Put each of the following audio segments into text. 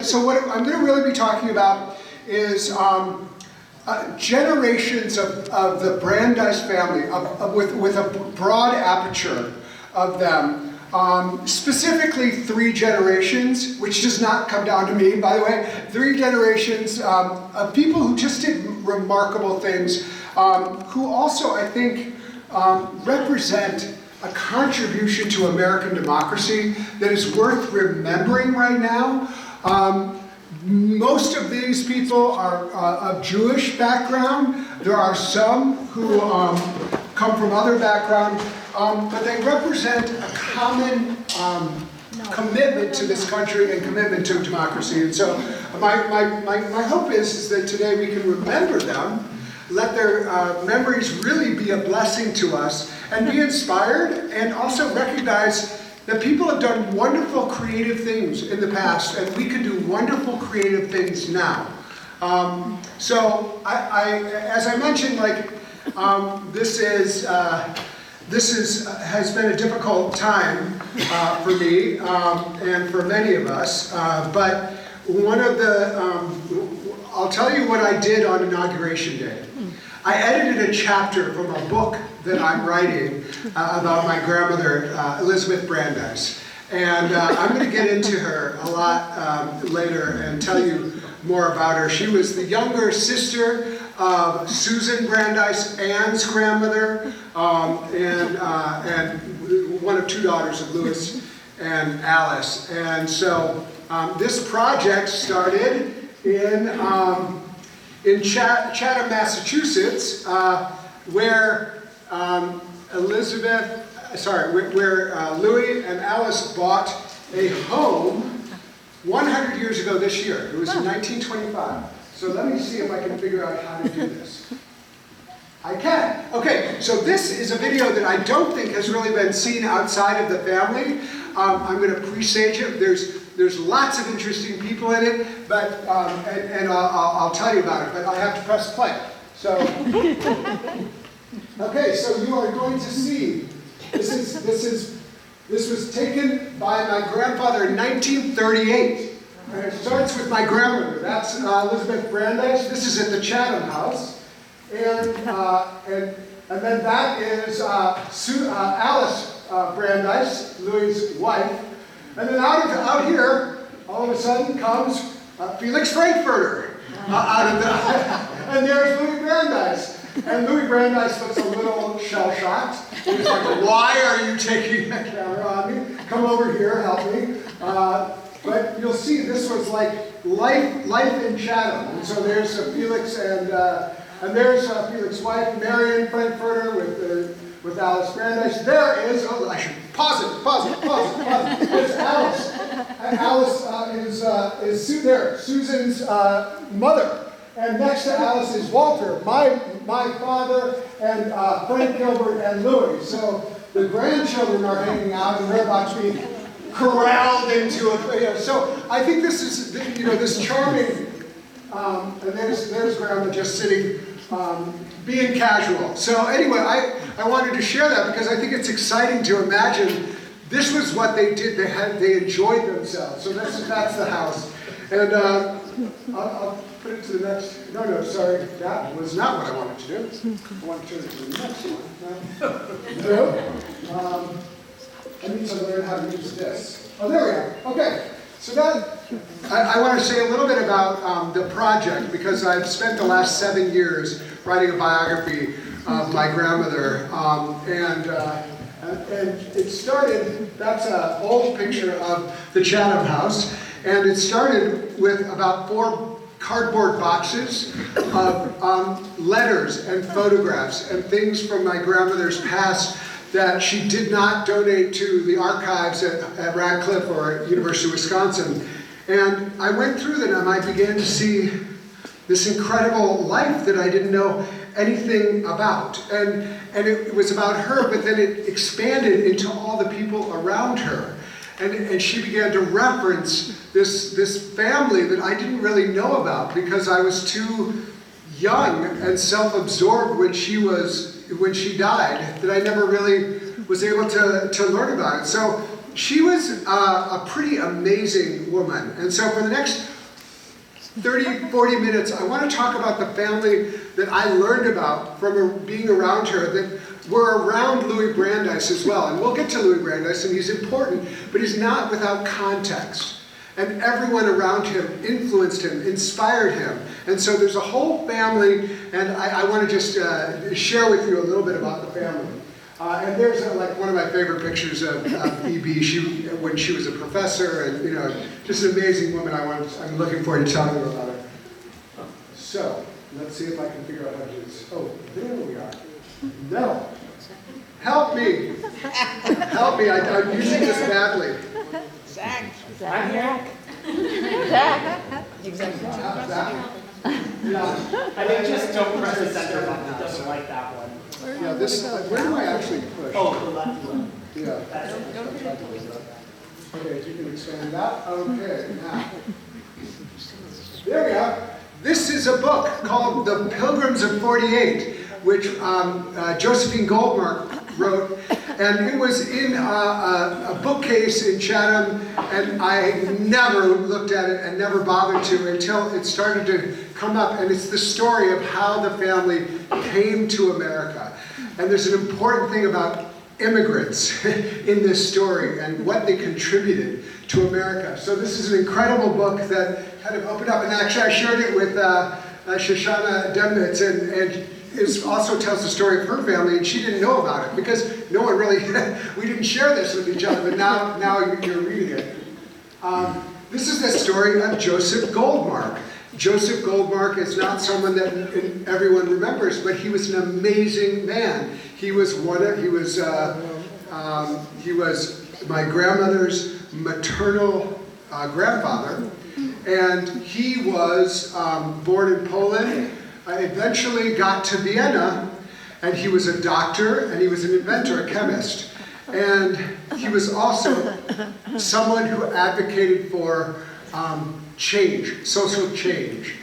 so what I'm going to really be talking about is generations of the Brandeis family, with a broad aperture of them. Specifically 3 generations, which does not come down to me, by the way. 3 generations of people who just did remarkable things, who also, I think, represent a contribution to American democracy that is worth remembering right now. Most of these people are of Jewish background. There are some who come from other background, but they represent a common commitment to this country and commitment to democracy. And so my hope is that today we can remember them, let their memories really be a blessing to us, and be inspired, and also recognize that people have done wonderful creative things in the past, and we can do wonderful creative things now. So as I mentioned, like, this has been a difficult time for me and for many of us. But one of the, I'll tell you what I did on Inauguration Day. I edited a chapter from a book that I'm writing about my grandmother, Elizabeth Brandeis. And I'm going to get into her a lot later and tell you more about her. She was the younger sister of Susan Brandeis, Anne's grandmother, and one of 2 daughters of Louis and Alice. And so this project started in Chatham, Massachusetts, where Louis and Alice bought a home 100 years ago this year. It was in 1925. So let me see if I can figure out how to do this. I can. Okay, so this is a video that I don't think has really been seen outside of the family. I'm going to presage it. There's lots of interesting people in it, but and I'll tell you about it. But I have to press play. So okay, so you are going to see. This was taken by my grandfather in 1938. And it starts with my grandmother. That's Elizabeth Brandeis. This is at the Chatham House. And then that is Alice Brandeis, Louis' wife. And then out here, all of a sudden comes Felix Frankfurter out of that. And there's Louis Brandeis. And Louis Brandeis looks a little shell-shocked. He's like, why are you taking that camera on me? Come over here, help me. But you'll see this was like life in Chatham. And so there's Felix and there's Felix's wife, Marion Frankfurter, with Alice Brandeis. There is, oh, I should pause it. There's Alice. Alice is Susan's mother. And next to Alice is Walter, my father, and Frank Gilbert and Louis. So the grandchildren are hanging out, and they're about to be corralled into a, so I think this is, this charming, and there's Grandma just sitting, being casual. So anyway, I wanted to share that because I think it's exciting to imagine this was what they did. They enjoyed themselves. So that's the house. And I'll put it to the next, no, sorry, that was not what I wanted to do. I want to turn it to the next one. I need to learn how to use this. Oh, there we are. Okay. So that, I want to say a little bit about the project, because I've spent the last 7 years writing a biography of my grandmother. And it started, that's an old picture of the Chatham House. And it started with about 4 cardboard boxes of letters and photographs and things from my grandmother's past that she did not donate to the archives at Radcliffe or at University of Wisconsin. And I went through them and I began to see this incredible life that I didn't know anything about. And it was about her, but then it expanded into all the people around her. And she began to reference this family that I didn't really know about because I was too young and self-absorbed when she died, that I never really was able to learn about it. So she was a pretty amazing woman. And so for the next 30, 40 minutes, I want to talk about the family that I learned about from being around her, that were around Louis Brandeis as well. And we'll get to Louis Brandeis, and he's important, but he's not without context. And everyone around him influenced him, inspired him. And so there's a whole family, and I want to just share with you a little bit about the family. And there's like one of my favorite pictures of E.B. When she was a professor, and just an amazing woman. I'm looking forward to telling you about her. So let's see if I can figure out how to do this. Oh, there we are. No, help me! Help me! I'm using this badly. Zach. Zach. Existential. Zach? Yeah. I think just don't press the center button. It doesn't like that one. Yeah, this. Where do I actually push? Oh, the left one. Yeah. Okay, you can expand that. Okay, now. There we are. This is a book called The Pilgrims of 48, which Josephine Goldmark wrote, and it was in a bookcase in Chatham, and I never looked at it and never bothered to until it started to come up, and it's the story of how the family came to America. And there's an important thing about immigrants in this story and what they contributed to America. So this is an incredible book that kind of opened up, and actually I shared it with Shoshana Demnitz, and it also tells the story of her family, and she didn't know about it because no one really, we didn't share this with each other, but now you're reading it. This is the story of Joseph Goldmark. Joseph Goldmark is not someone that everyone remembers, but he was an amazing man. He was my grandmother's maternal grandfather, and he was born in Poland. Eventually got to Vienna, and he was a doctor, and he was an inventor, a chemist. And he was also someone who advocated for change, social change.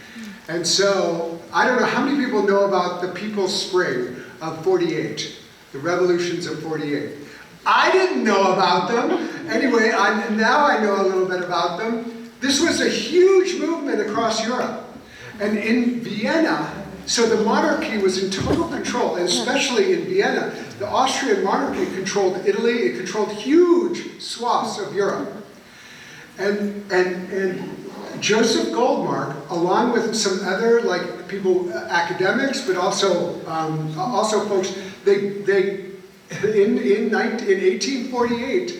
And so, I don't know how many people know about the People's Spring of 48, the revolutions of 48. I didn't know about them. Anyway, now I know a little bit about them. This was a huge movement across Europe. And in Vienna, so the monarchy was in total control, and especially in Vienna, the Austrian monarchy controlled Italy, it controlled huge swaths of Europe. And Joseph Goldmark, along with some other people, academics, but also folks, in 1848,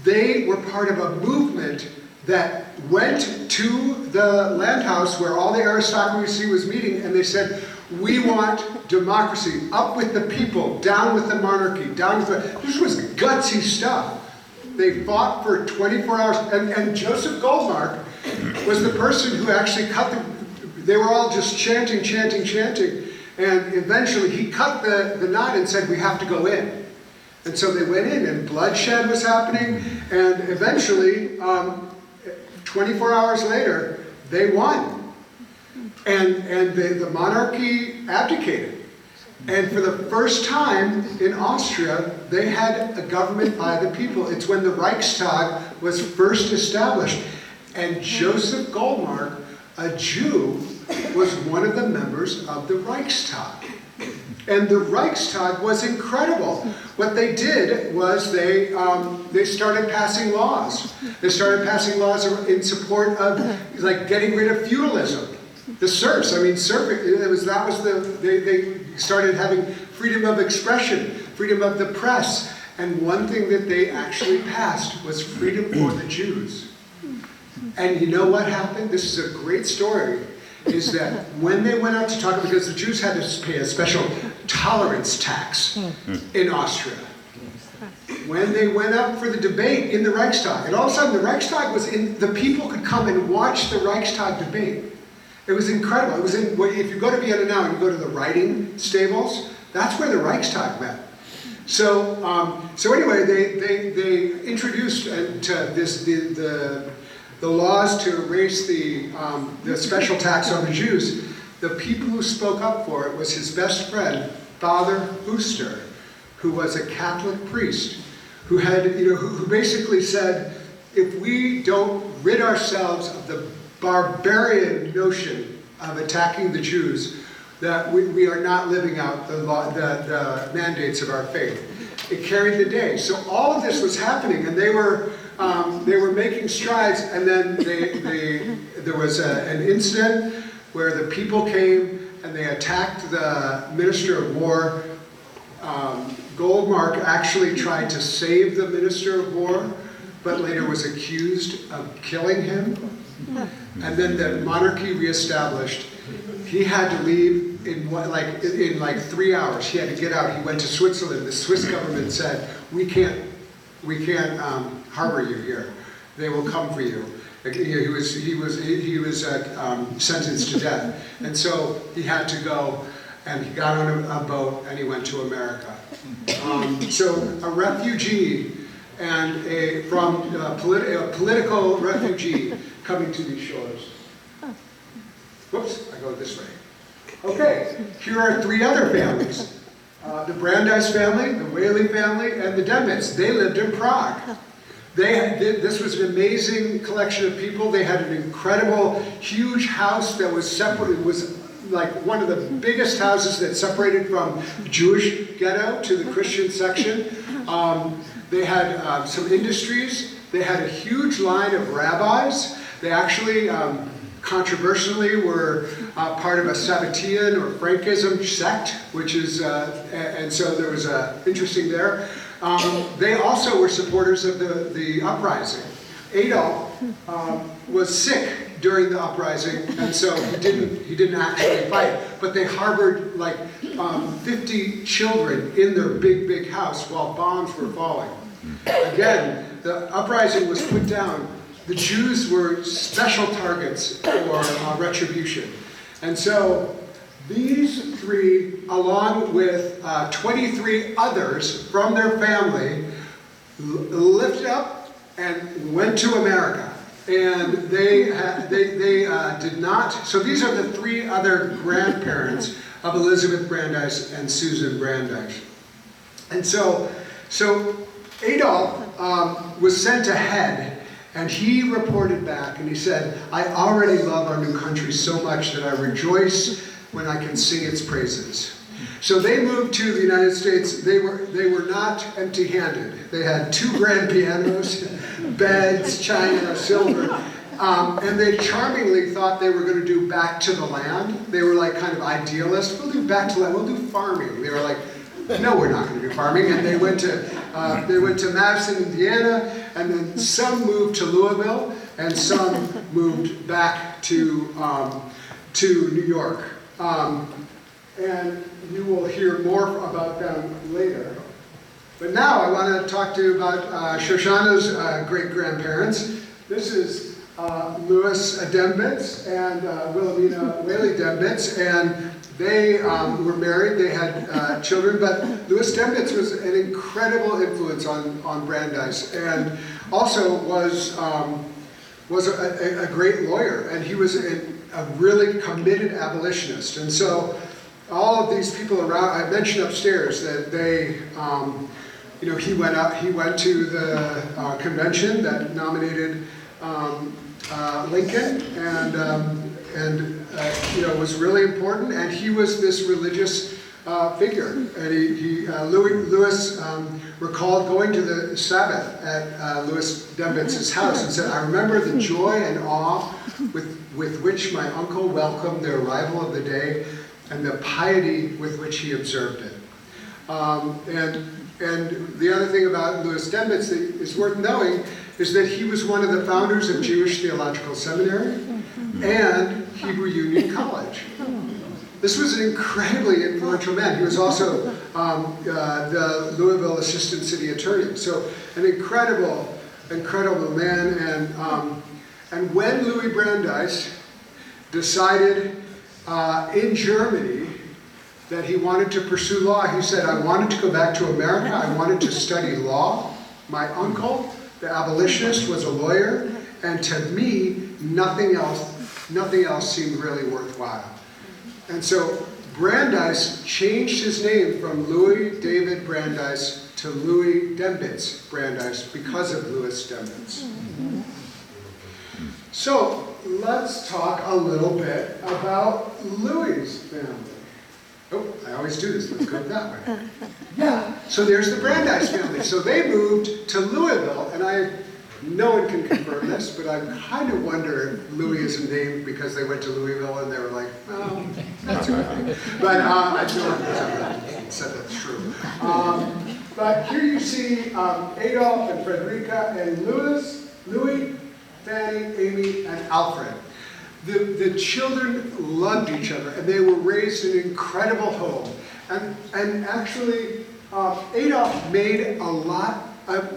they were part of a movement that went to the land house where all the aristocracy was meeting, and they said, we want democracy, up with the people, down with the monarchy, down with the... This was gutsy stuff. They fought for 24 hours, and Joseph Goldmark was the person who actually cut they were all just chanting, and eventually he cut the knot and said, we have to go in. And so they went in, and bloodshed was happening, and eventually, 24 hours later, they won. And the monarchy abdicated. And for the first time in Austria, they had a government by the people. It's when the Reichstag was first established. And Joseph Goldmark, a Jew, was one of the members of the Reichstag. And the Reichstag was incredible. What they did was they started passing laws. They started passing laws in support of getting rid of feudalism. The serfs, they started having freedom of expression, freedom of the press. And one thing that they actually passed was freedom for the Jews. And you know what happened? This is a great story. Is that when they went out to talk, because the Jews had to pay a special tolerance tax in Austria. When they went up for the debate in the Reichstag, and all of a sudden the Reichstag was in, the people could come and watch the Reichstag debate. It was incredible. It was in, if you go to Vienna now and you go to the riding stables, that's where the Reichstag met. So anyway, they introduced the laws to raise the special tax on the Jews. The people who spoke up for it was his best friend, Father Buster, who was a Catholic priest, who had, who basically said, if we don't rid ourselves of the barbarian notion of attacking the Jews that we are not living out the mandates of our faith. It carried the day. So all of this was happening, and they were making strides. And then there was an incident where the people came and they attacked the Minister of War. Goldmark actually tried to save the Minister of War, but later was accused of killing him. And then the monarchy reestablished. He had to leave in like 3 hours. He had to get out. He went to Switzerland. The Swiss government said, we can't harbor you here. They will come for you. He was sentenced to death, and so he had to go. And he got on a boat and he went to America. So a refugee and a political refugee coming to these shores. Whoops, I go this way. Okay, here are 3 other families. The Brandeis family, the Whaley family, and the Dembitz. They lived in Prague. This was an amazing collection of people. They had an incredible, huge house that was separate. It was like one of the biggest houses that separated from the Jewish ghetto to the Christian section. They had some industries. They had a huge line of rabbis. They actually, controversially, were part of a Sabbatean or Frankism sect, which is, and so there was interesting there. They also were supporters of the uprising. Adolf was sick during the uprising, and so he didn't actually fight. But they harbored like 50 children in their big house while bombs were falling. Again, the uprising was put down. The Jews were special targets for retribution, and so these 3, along with 23 others from their family, lifted up and went to America. And they did not, so these are the 3 other grandparents of Elizabeth Brandeis and Susan Brandeis. And so Adolf was sent ahead, and he reported back and he said, I already love our new country so much that I rejoice when I can sing its praises. So they moved to the United States. They were not empty-handed. They had 2 grand pianos, beds, china, silver, and they charmingly thought they were going to do back to the land. They were like kind of idealists. We'll do back to the land. We'll do farming. They were like, no, we're not going to do farming. And they went to Madison, Indiana, and then some moved to Louisville, and some moved back to New York. And you will hear more about them later. But now I want to talk to you about Shoshana's great-grandparents. This is Louis Dembitz and Wilhelmina Whaley Dembitz, and they were married. They had children, but Louis Dembitz was an incredible influence on Brandeis, and also was a great lawyer, and he was a really committed abolitionist. And so all of these people around, I mentioned upstairs that they, he went to the convention that nominated Lincoln, and was really important. And he was this religious figure. And Louis recalled going to the Sabbath at Louis Dembitz's house and said, I remember the joy and awe with which my uncle welcomed the arrival of the day, and the piety with which he observed it. And the other thing about Louis Dembitz that is worth knowing is that he was one of the founders of Jewish Theological Seminary and Hebrew Union College. This was an incredibly influential man. He was also the Louisville Assistant City Attorney. So an incredible man. And when Louis Brandeis decided in Germany that he wanted to pursue law, he said, I wanted to go back to America. I wanted to study law. My uncle, the abolitionist, was a lawyer, and to me, nothing else seemed really worthwhile. And so Brandeis changed his name from Louis David Brandeis to Louis Dembitz Brandeis because of Louis Dembitz. So let's talk a little bit about Louis's family. Oh, I always do this. Let's go that way. Yeah, so there's the Brandeis family. So they moved to Louisville, and no one can confirm this, but I kind of wonder if Louis isn't named because they went to Louisville and they were like, oh, that's right. But I don't said that's true. But here you see Adolf and Frederica and Louis, Fanny, Amy, and Alfred. The children loved each other, and they were raised in an incredible home. And actually, Adolf made a lot,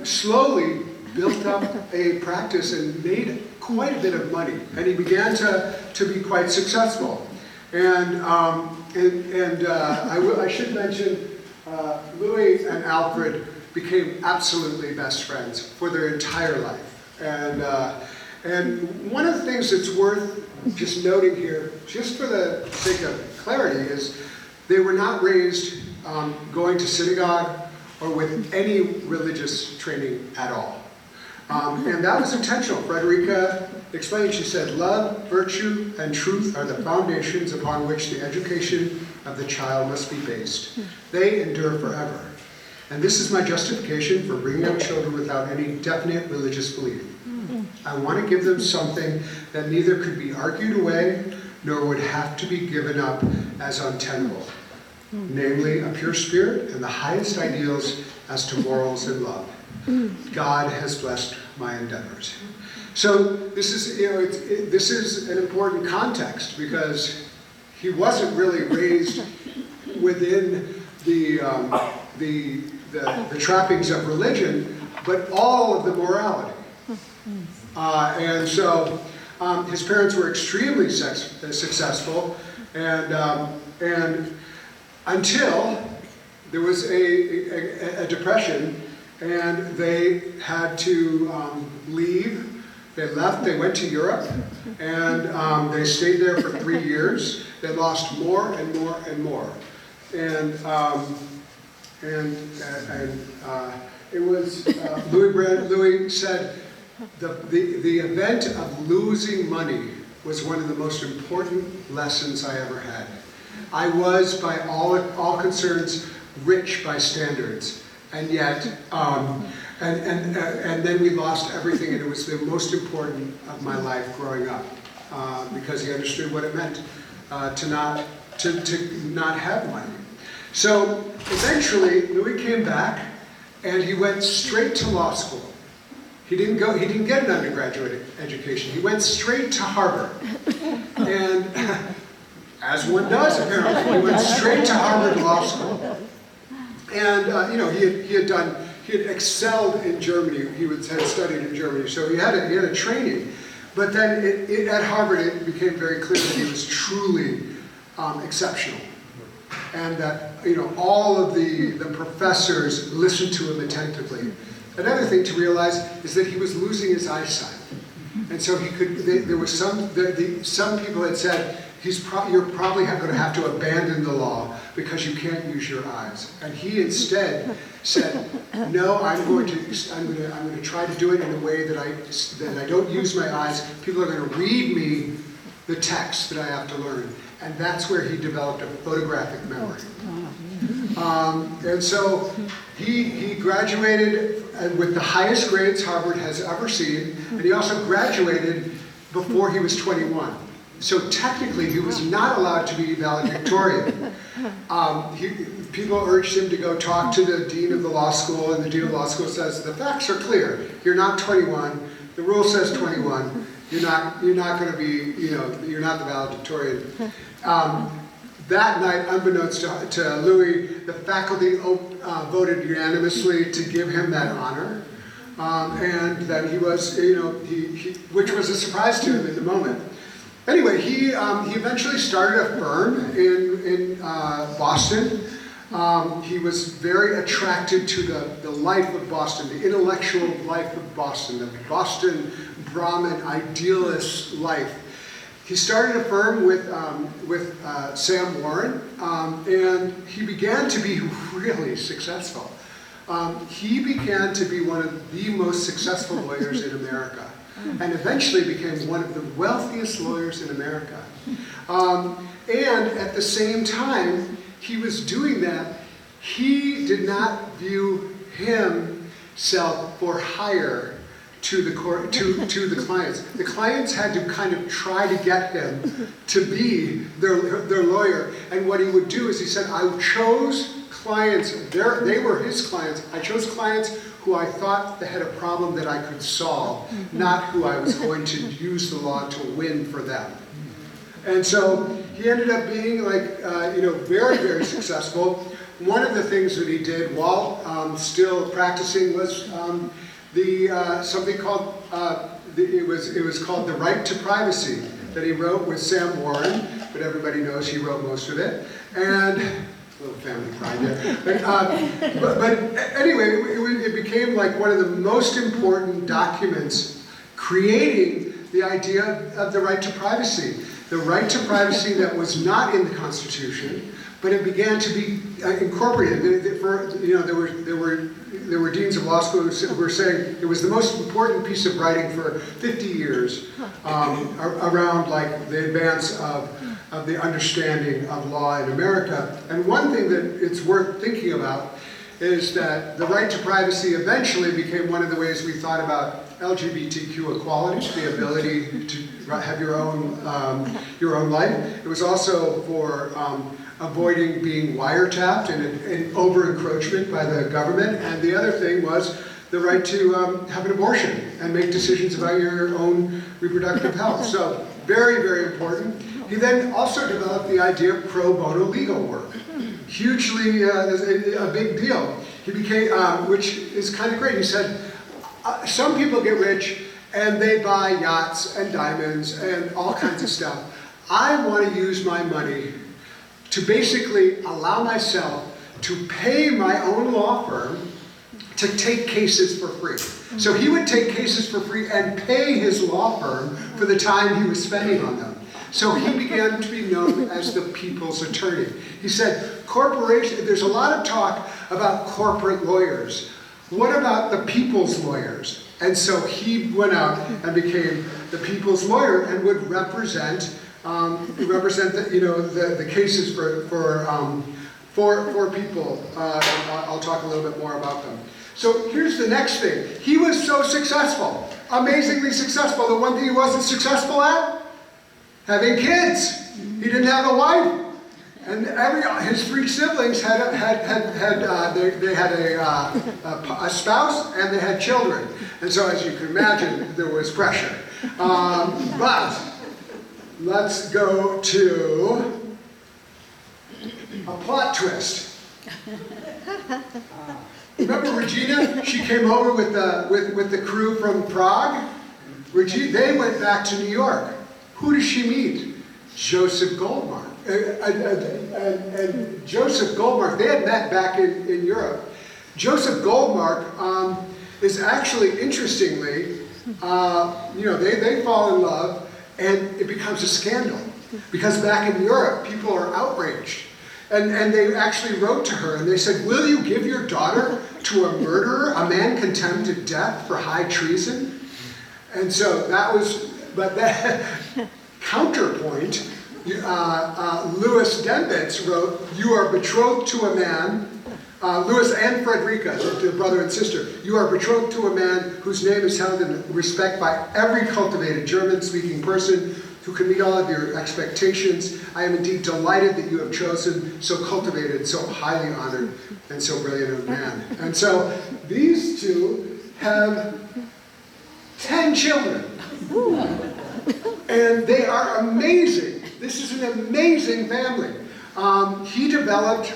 slowly built up a practice and made quite a bit of money. And he began to be quite successful. And I should mention, Louis and Alfred became absolutely best friends for their entire life. And one of the things that's worth just noting here, just for the sake of clarity, is they were not raised going to synagogue or with any religious training at all. And that was intentional. Frederica explained, she said, love, virtue, and truth are the foundations upon which the education of the child must be based. They endure forever. And this is my justification for bringing up children without any definite religious belief. I want to give them something that neither could be argued away nor would have to be given up as untenable, namely a pure spirit and the highest ideals as to morals and love. God has blessed my endeavors. So this is, this is an important context because he wasn't really raised within the trappings of religion, but all of the morality. And so his parents were extremely successful, and until there was a depression, and they had to leave. They left, they went to Europe, and they stayed there for 3 years. They lost more and more and more. And it was, Louis said, the event of losing money was one of the most important lessons I ever had. I was, by all concerns, rich by standards, and yet, and then we lost everything, and it was the most important of my life growing up, because he understood what it meant to not have money. So eventually, Louis came back, and he went straight to law school. He didn't get an undergraduate education. He went straight to Harvard. And as one does, apparently, he went straight to Harvard Law School. And he had excelled in Germany. He had studied in Germany, so he had a training. But then at Harvard, it became very clear that he was truly exceptional, and that all of the professors listened to him attentively. Another thing to realize is that he was losing his eyesight, and so he could. There was some people had said you're probably going to have to abandon the law because you can't use your eyes. And he instead said, no, I'm going to try to do it in a way that I don't use my eyes. People are going to read me the text that I have to learn. And that's where he developed a photographic memory. And so he graduated with the highest grades Harvard has ever seen, and he also graduated before he was 21. So technically, he was not allowed to be valedictorian. People urged him to go talk to the dean of the law school, and the dean of the law school says, the facts are clear. You're not 21. The rule says 21. You're not going to be, you're not the valedictorian. That night, unbeknownst to Louis, the faculty voted unanimously to give him that honor. And that he was, which was a surprise to him in the moment. Anyway, he eventually started a firm in Boston. He was very attracted to the life of Boston, the intellectual life of Boston, the Boston Brahmin idealist life. He started a firm with Sam Warren, and he began to be really successful. He began to be one of the most successful lawyers in America. and eventually became one of the wealthiest lawyers in America. And at the same time he was doing that, he did not view himself for hire to the court, to the clients. The clients had to kind of try to get him to be their lawyer. And what he would do is he said, I chose clients, they were his clients. I chose clients who I thought they had a problem that I could solve, not who I was going to use the law to win for them. And so he ended up being like, very, very successful. One of the things that he did while still practicing was something called, it was called The Right to Privacy, that he wrote with Sam Warren, but everybody knows he wrote most of it. And a little family pride there. But anyway, it became like one of the most important documents creating the idea of the right to privacy. The right to privacy that was not in the Constitution, but it began to be incorporated. There were deans of law school who were saying it was the most important piece of writing for 50 years around like the advance of the understanding of law in America. And one thing that it's worth thinking about is that the right to privacy eventually became one of the ways we thought about LGBTQ equality, the ability to have your own life. It was also for avoiding being wiretapped and over-encroachment by the government. And the other thing was the right to have an abortion and make decisions about your own reproductive health. So very, very important. He then also developed the idea of pro bono legal work. Hugely a big deal. He became, which is kind of great. He said, some people get rich and they buy yachts and diamonds and all kinds of stuff. I want to use my money to basically allow myself to pay my own law firm to take cases for free. So he would take cases for free and pay his law firm for the time he was spending on them. So he began to be known as the people's attorney. He said, there's a lot of talk about corporate lawyers. What about the people's lawyers? And so he went out and became the people's lawyer and would represent the cases for people. I'll talk a little bit more about them. So here's the next thing. He was so successful, amazingly successful. The one thing he wasn't successful at? Having kids. He didn't have a wife. And his three siblings had a spouse and they had children. And so as you can imagine, there was pressure. But let's go to a plot twist. Remember Regina? She came over with the crew from Prague. They went back to New York. Who does she meet? Joseph Goldmark. And Joseph Goldmark, they had met back in Europe. Joseph Goldmark is actually, interestingly, they fall in love and it becomes a scandal. Because back in Europe, people are outraged. And they actually wrote to her and they said, will you give your daughter to a murderer, a man condemned to death for high treason? And so that was, but that counterpoint, Louis Denbitz wrote, you are betrothed to a man, Louis and Frederica, the brother and sister, you are betrothed to a man whose name is held in respect by every cultivated German-speaking person who can meet all of your expectations. I am indeed delighted that you have chosen so cultivated, so highly honored, and so brilliant a man. And so these two have 10 children. And they are amazing. This is an amazing family. He developed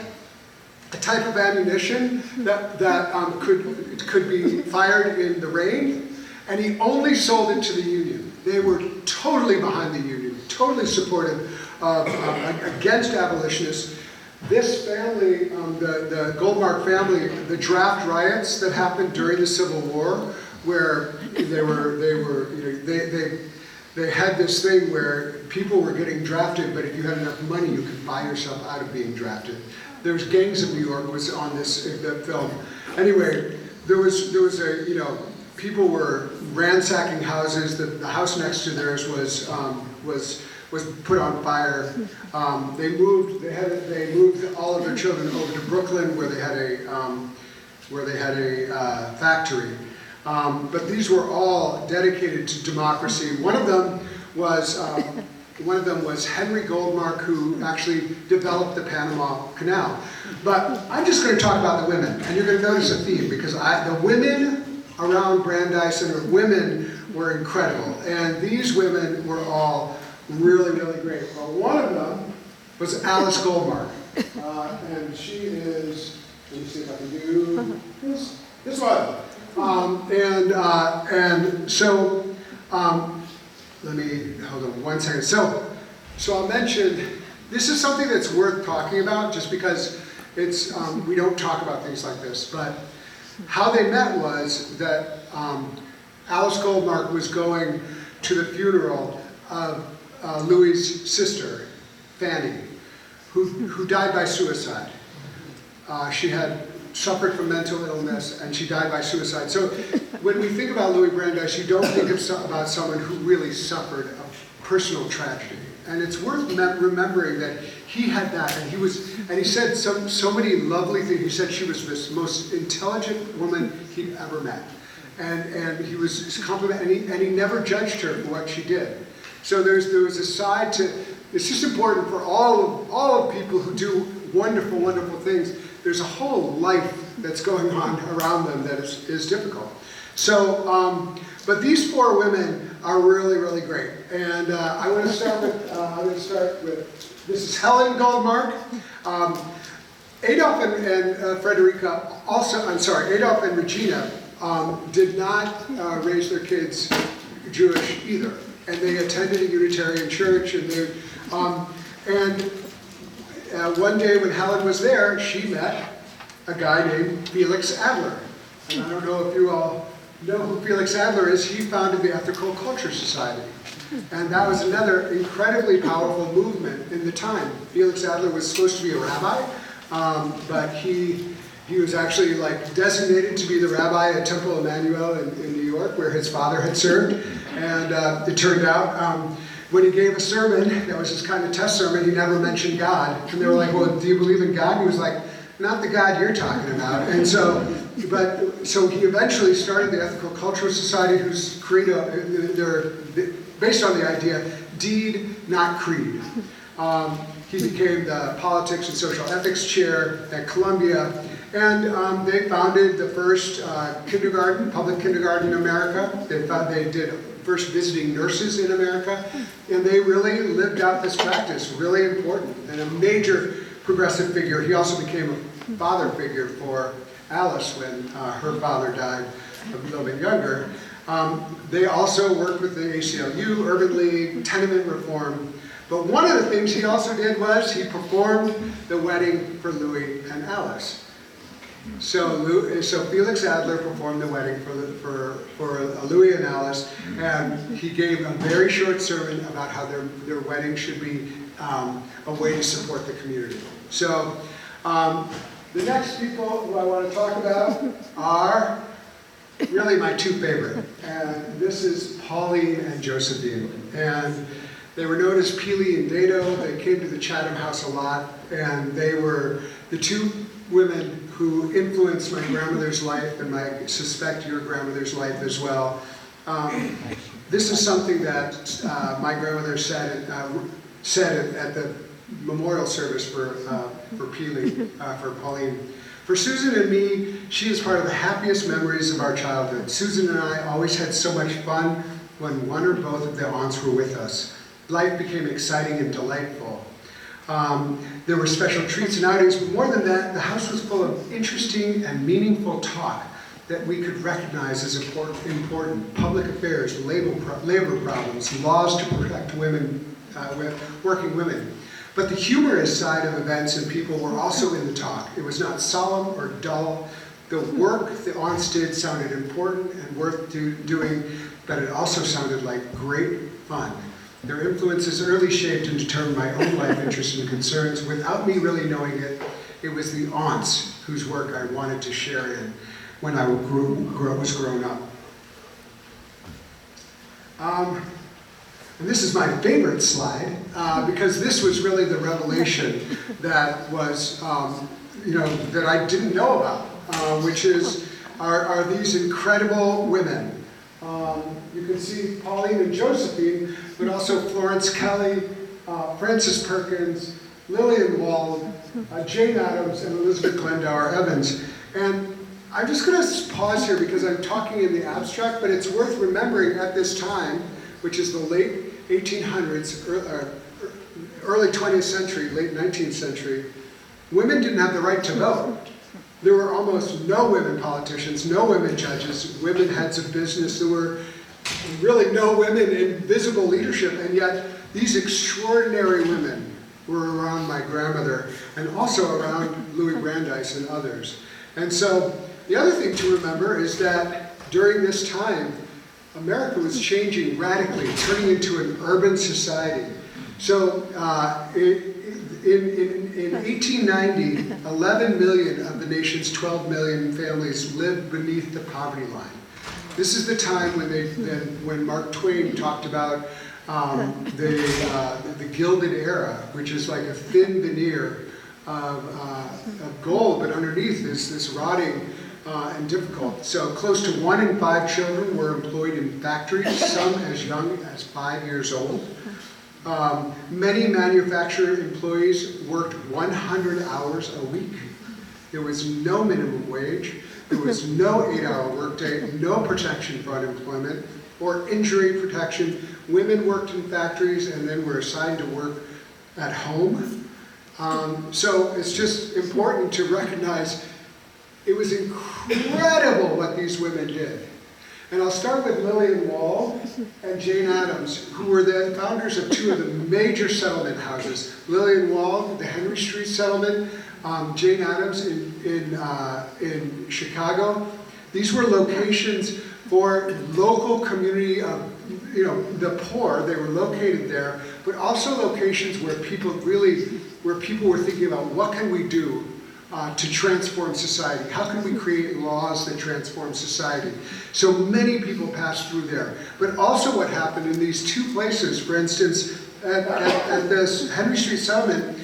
a type of ammunition that could be fired in the rain, and he only sold it to the Union. They were totally behind the Union, totally supportive against abolitionists. This family, the Goldmark family, the draft riots that happened during the Civil War, where they had this thing where people were getting drafted, but if you had enough money, you could buy yourself out of being drafted. There's Gangs of New York was on this film. Anyway, there was a people were ransacking houses. The house next to theirs was put on fire. They moved all of their children over to Brooklyn, where they had a factory. But these were all dedicated to democracy. One of them was Henry Goldmark, who actually developed the Panama Canal. But I'm just going to talk about the women, and you're going to notice a theme, because the women around Brandeis and the women were incredible. And these women were all really, really great. Well, one of them was Alice Goldmark. And she is, let me see if I can do this one. Let me, hold on 1 second. So I'll mention, this is something that's worth talking about, just because it's, we don't talk about things like this, but how they met was that Alice Goldmark was going to the funeral of Louis's sister, Fanny, who died by suicide. She had suffered from mental illness, and she died by suicide. So when we think about Louis Brandeis, you don't think about someone who really suffered a personal tragedy. And it's worth remembering that he had that, and he said so many lovely things. He said she was the most intelligent woman he'd ever met. And he was complimenting, and he never judged her for what she did. So there was a side to, it's just important for all of people who do wonderful, wonderful things. There's a whole life that's going on around them that is difficult. So, but these four women are really, really great. And I want to start with, this is Helen Goldmark. Adolf and Frederica Adolf and Regina did not raise their kids Jewish either. And they attended a Unitarian church, and one day when Helen was there, she met a guy named Felix Adler. And I don't know if you all know who Felix Adler is. He founded the Ethical Culture Society. And that was another incredibly powerful movement in the time. Felix Adler was supposed to be a rabbi, but he was actually designated to be the rabbi at Temple Emmanuel in New York, where his father had served. And it turned out, when he gave a sermon, that was his kind of test sermon, he never mentioned God. And they were like, well, do you believe in God? And he was like, not the God you're talking about. And so he eventually started the Ethical Cultural Society, whose creed, they're based on the idea, deed, not creed. He became the Politics and Social Ethics Chair at Columbia, and they founded the first public kindergarten in America. They did first visiting nurses in America, and they really lived out this practice, really important, and a major progressive figure. He also became a father figure for Alice when her father died a little bit younger. They also worked with the ACLU, Urban League, tenement reform. But one of the things he also did was he performed the wedding for Louis and Alice. So Felix Adler performed the wedding for Louis and Alice, and he gave a very short sermon about how their wedding should be a way to support the community. So the next people who I want to talk about are really my two favorite, and this is Pauline and Josephine. And they were known as Peely and Dado. They came to the Chatham House a lot, and they were the two women who influenced my grandmother's life, and I suspect your grandmother's life as well. This is something that my grandmother said at the memorial service for Peely, for Pauline. For Susan and me, she is part of the happiest memories of our childhood. Susan and I always had so much fun when one or both of the aunts were with us. Life became exciting and delightful. There were special treats and outings, but more than that, the house was full of interesting and meaningful talk that we could recognize as important public affairs, labor problems, laws to protect women, working women. But the humorous side of events and people were also in the talk. It was not solemn or dull. The work the aunts did sounded important and worth doing, but it also sounded like great fun. Their influences early shaped and determined my own life interests and concerns. Without me really knowing it, it was the aunts whose work I wanted to share in when I was grown up. And this is my favorite slide, because this was really the revelation that was, that I didn't know about, which are these incredible women. You can see Pauline and Josephine, but also Florence Kelly, Frances Perkins, Lillian Wald, Jane Addams, and Elizabeth Glendower Evans. And I'm just going to pause here because I'm talking in the abstract, but it's worth remembering at this time, which is the late 1800s, early 20th century, late 19th century, women didn't have the right to vote. There were almost no women politicians, no women judges, women heads of business. There were really no women in visible leadership, and yet these extraordinary women were around my grandmother and also around Louis Brandeis and others. And so the other thing to remember is that during this time, America was changing radically, turning into an urban society. So in 1890, 11 million of the nation's 12 million families lived beneath the poverty line. This is the time when Mark Twain talked about the Gilded Era, which is like a thin veneer of gold, but underneath is this rotting and difficult. So close to 1 in 5 children were employed in factories, some as young as 5 years old. Many manufacturer employees worked 100 hours a week. There was no minimum wage. There was no 8-hour workday, no protection for unemployment or injury protection. Women worked in factories and then were assigned to work at home. So it's just important to recognize it was incredible what these women did. And I'll start with Lillian Wald and Jane Addams, who were the founders of 2 of the major settlement houses. Lillian Wald, the Henry Street Settlement, Jane Addams in Chicago. These were locations for local community of, the poor. They were located there, but also locations where people were thinking about what can we do to transform society? How can we create laws that transform society? So many people passed through there. But also what happened in these 2 places, for instance, at this Henry Street Settlement,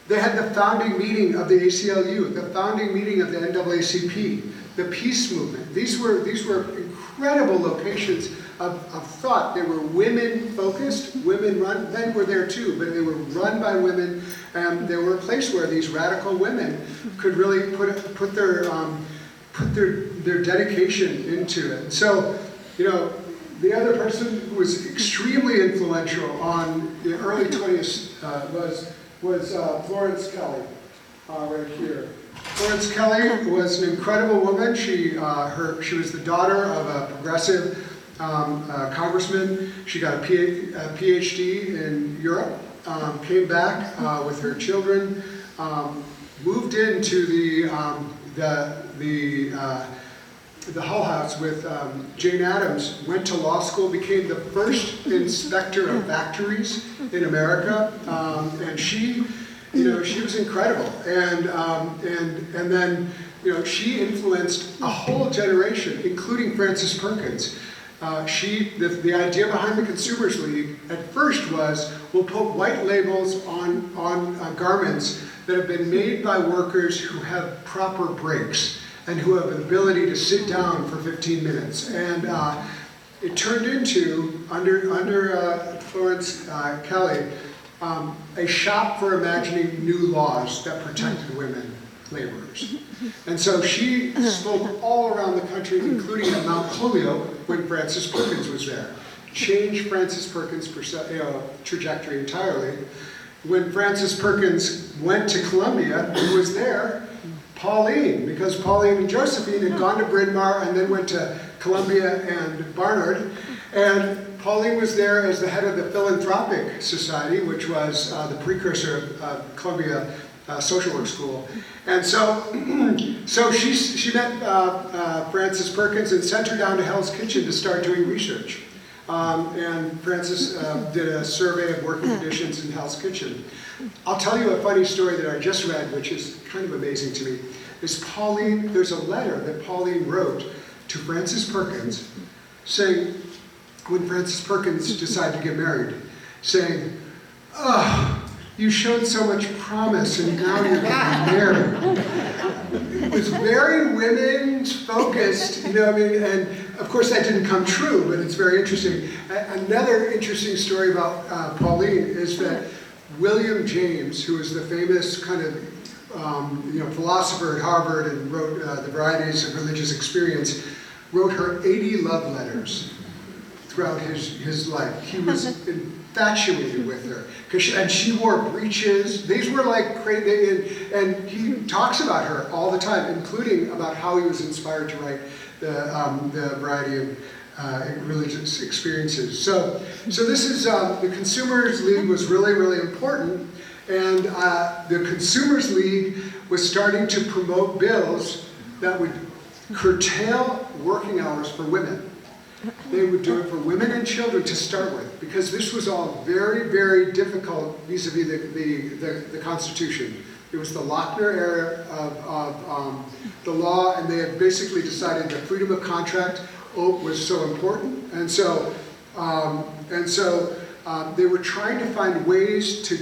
they had the founding meeting of the ACLU, the founding meeting of the NAACP, the peace movement. These were incredible locations of thought. They were women-focused, women-run. Men were there too, but they were run by women, and they were a place where these radical women could really put their dedication into it. So, the other person who was extremely influential on the early 20th was Florence Kelly, right here. Florence Kelly was an incredible woman. She was the daughter of a progressive congressman. She got a PhD in Europe, came back with her children, moved into the Hull House with Jane Addams, went to law school, became the first inspector of factories in America, and she was incredible, and then she influenced a whole generation, including Frances Perkins. The idea behind the Consumers League at first was, we'll put white labels on garments that have been made by workers who have proper breaks and who have the ability to sit down for 15 minutes. And it turned into, under Florence Kelly, a shop for imagining new laws that protected women laborers. And so she spoke all around the country, including at Mount Holyoke when Frances Perkins was there. Changed Frances Perkins' trajectory entirely. When Frances Perkins went to Columbia, who was there? Pauline, because Pauline and Josephine had gone to Bryn Mawr and then went to Columbia and Barnard. And Pauline was there as the head of the Philanthropic Society, which was the precursor of Columbia Social Work School. And so she met Frances Perkins and sent her down to Hell's Kitchen to start doing research. And Frances did a survey of working conditions in Hell's Kitchen. I'll tell you a funny story that I just read, which is kind of amazing to me. There's a letter that Pauline wrote to Frances Perkins saying, when Frances Perkins decided to get married, saying, "Oh, you showed so much promise and now you're getting married." It was very women's focused, you know what I mean? And of course that didn't come true, but it's very interesting. Another interesting story about Pauline is that William James, who is the famous kind of philosopher at Harvard and wrote The Varieties of Religious Experience, wrote her 80 love letters throughout his life. He was infatuated with her. And she wore breeches. These were like crazy, and he talks about her all the time, including about how he was inspired to write the Variety of Religious Experiences. So this is, the Consumers League was really, really important, and the Consumers League was starting to promote bills that would curtail working hours for women. They would do it for women and children to start with, because this was all very, very difficult vis-a-vis the Constitution. It was the Lochner era of the law, and they had basically decided that freedom of contract was so important, and so they were trying to find ways to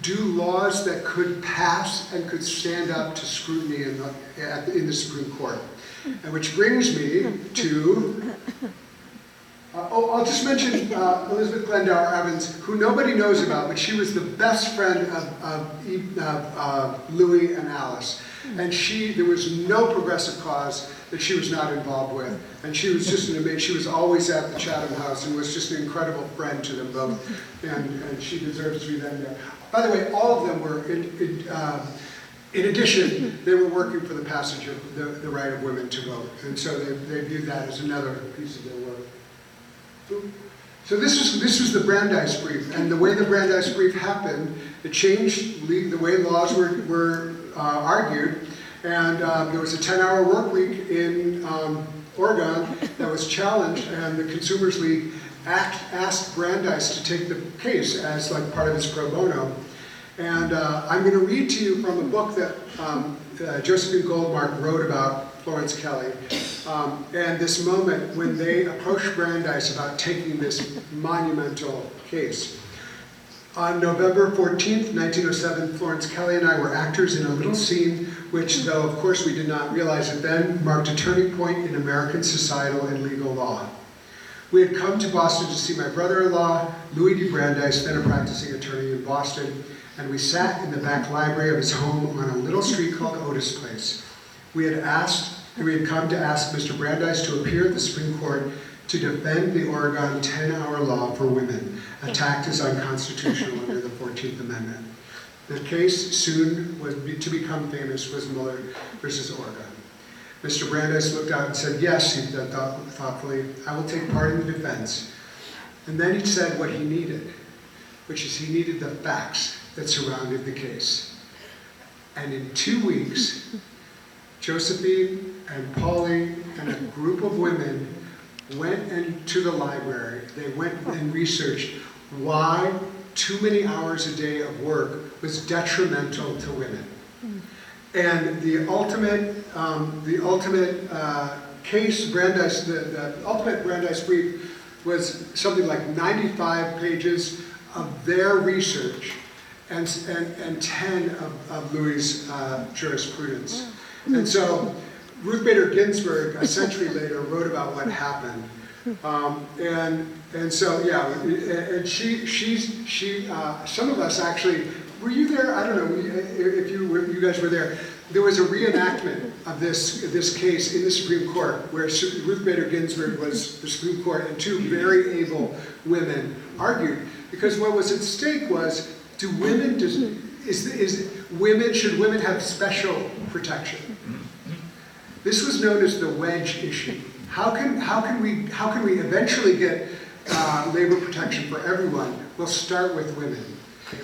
do laws that could pass and could stand up to scrutiny in the Supreme Court. And which brings me to, I'll just mention Elizabeth Glendower Evans, who nobody knows about, but she was the best friend of Louis and Alice. And there was no progressive cause that she was not involved with. And she was just she was always at the Chatham House and was just an incredible friend to them both. And she deserves to be there. By the way, all of them were, in addition, they were working for the passage of the right of women to vote. And so they viewed that as another piece of their work. So this was the Brandeis Brief, and the way the Brandeis Brief happened, it changed the way laws were argued, and there was a 10-hour work week in Oregon that was challenged, and the Consumers League asked Brandeis to take the case as like part of his pro bono. And I'm going to read to you from a book that Josephine Goldmark wrote about Florence Kelly, and this moment when they approached Brandeis about taking this monumental case. On November 14th, 1907, Florence Kelly and I were actors in a little scene which, though of course we did not realize it then, marked a turning point in American societal and legal law. We had come to Boston to see my brother-in-law, Louis D. Brandeis, then a practicing attorney in Boston, and we sat in the back library of his home on a little street called Otis Place. We had come to ask Mr. Brandeis to appear at the Supreme Court to defend the Oregon 10-hour law for women, attacked as unconstitutional under the 14th Amendment. The case soon to become famous was Miller versus Oregon. Mr. Brandeis looked out and said, "Yes," he said thoughtfully, "I will take part in the defense." And then he said what he needed, which is he needed the facts that surrounded the case. And in 2 weeks, Josephine and Pauline and a group of women went into the library. They went and researched why too many hours a day of work was detrimental to women. And the ultimate case, the ultimate Brandeis Brief was something like 95 pages of their research and 10 of Louis' jurisprudence. And so Ruth Bader Ginsburg, a century later, wrote about what happened. And so, yeah, and some of us actually, were you there? I don't know if you guys were there. There was a reenactment of this case in the Supreme Court where Ruth Bader Ginsburg was the Supreme Court and two very able women argued, because what was at stake was, should women have special protection? This was known as the wedge issue. How can we eventually get labor protection for everyone? We'll start with women.